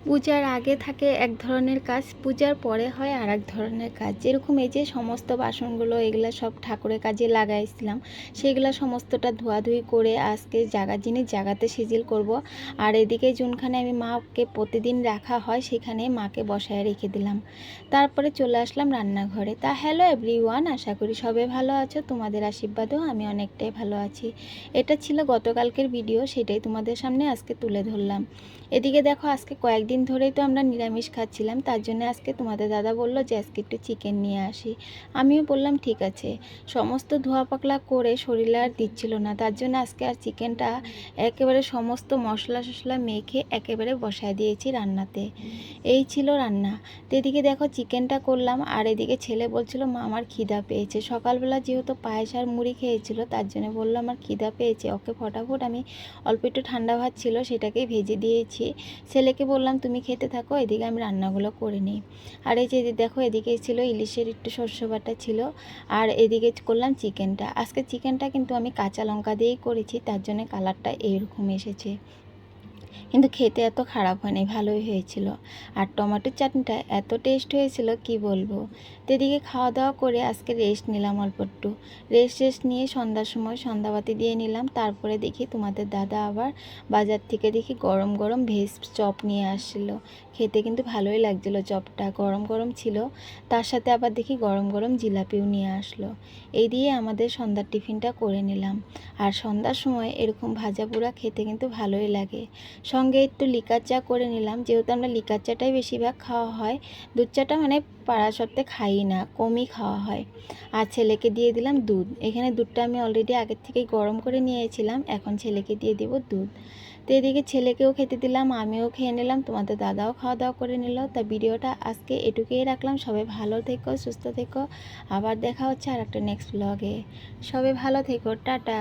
পূজার আগে থাকে এক ধরনের কাজ, পূজার পরে হয় আর এক ধরনের কাজ। যেরকম এই যে সমস্ত বাসনগুলো এগুলো সব ঠাকুরের কাজে লাগাইছিলাম, সেগুলো সমস্তটা ধোয়াধুয়ি করে আজকে জিনিস জাগাতে সিজিল করব। আর এদিকে যোনখানে আমি মাকে প্রতিদিন রাখা হয় সেখানে মাকে বসায় রেখে দিলাম। তারপরে চলে আসলাম রান্নাঘরে। তা হ্যালো এভরিওয়ান, আশা করি সবাই ভালো আছো, তোমাদের আশীর্বাদেও আমি অনেকটাই ভালো আছি। এটা ছিল গতকালকের ভিডিও, সেটাই তোমাদের সামনে আজকে তুলে ধরলাম। এদিকে দেখো, আজকে কয়েকদিন ধরেই তো আমরা নিরামিষ খাচ্ছিলাম, তার জন্য আজকে তোমাদের দাদা বললো যে আজকে একটু চিকেন নিয়ে আসি। আমিও বললাম ঠিক আছে। সমস্ত ধোয়া পাকলা করে শরীরে আর দিচ্ছিল না, তার জন্য আজকে আর চিকেনটা একেবারে সমস্ত মশলা টশলা মেখে একেবারে বসায় দিয়েছি রান্নাতে। এই ছিল রান্না। তো এদিকে দেখো চিকেনটা করলাম, আর এদিকে ছেলে বলছিল মা আমার খিদা পেয়েছে। সকালবেলা যেহেতু পায়েস আর মুড়ি খেয়েছিল, তার জন্য বললো আমার খিদা পেয়েছে। ওকে ফটাফট আমি অল্প একটু ঠান্ডা ভাত ছিল সেটাকেই ভেজে দিয়েছি। ছেলেকে বললাম তুমি খেতে থাকো, এদিকে আমি রান্নাগুলো করে নিই। আর এই যে দেখো, এদিকে ছিল ইলিশের একটু শস্য বাটা ছিল, আর এদিকে করলাম চিকেনটা। আজকে চিকেনটা কিন্তু আমি কাঁচা লঙ্কা দিয়েই করেছি, তার জন্য কালারটা এরকম এসেছে, কিন্তু খেতে এত খারাপ হয়নি, ভালোই হয়েছিল। আর টমেটোর চাটনিটা এত টেস্ট হয়েছিল কি বলবো। তো এদিকে খাওয়া দাওয়া করে আজকে রেস্ট নিলাম, অল্প একটু রেস্ট নিয়ে সন্ধ্যার সময় সন্ধ্যাবাতি দিয়ে নিলাম। তারপরে দেখি তোমাদের দাদা আবার বাজার থেকে দেখি গরম গরম ভেজ চপ নিয়ে আসছিল। খেতে কিন্তু ভালোই লাগছিলো, চপটা গরম গরম ছিল। তার সাথে আবার দেখি গরম গরম জিলাপিও নিয়ে আসলো। এই দিয়ে আমাদের সন্ধ্যার টিফিনটা করে নিলাম। আর সন্ধ্যার সময় এরকম ভাজা পোড়া খেতে কিন্তু ভালোই লাগে। সঙ্গে একটু লিকার চা করে নিলাম, যেহেতু আমরা লিকার চাটাই বেশিরভাগ খাওয়া হয়। দুধ চাটা মানে পাড়া সত্ত্বে খাই না, কমই খাওয়া হয়। আর ছেলেকে দিয়ে দিলাম দুধ। এখানে দুধটা আমি অলরেডি আগের থেকেই গরম করে নিয়েছিলাম, এখন ছেলেকে দিয়ে দিব দুধ। তো এদিকে ছেলেকেও খেতে দিলাম, আমিও খেয়ে নিলাম, তোমাদের দাদাও খাওয়া দাওয়া করে নিল। তা ভিডিওটা আজকে এটুকুই রাখলাম। সবাই ভালো থেকো, সুস্থ থেকো। আবার দেখা হচ্ছে আর একটা নেক্সট ব্লগে। সবাই ভালো থেকো, টাটা।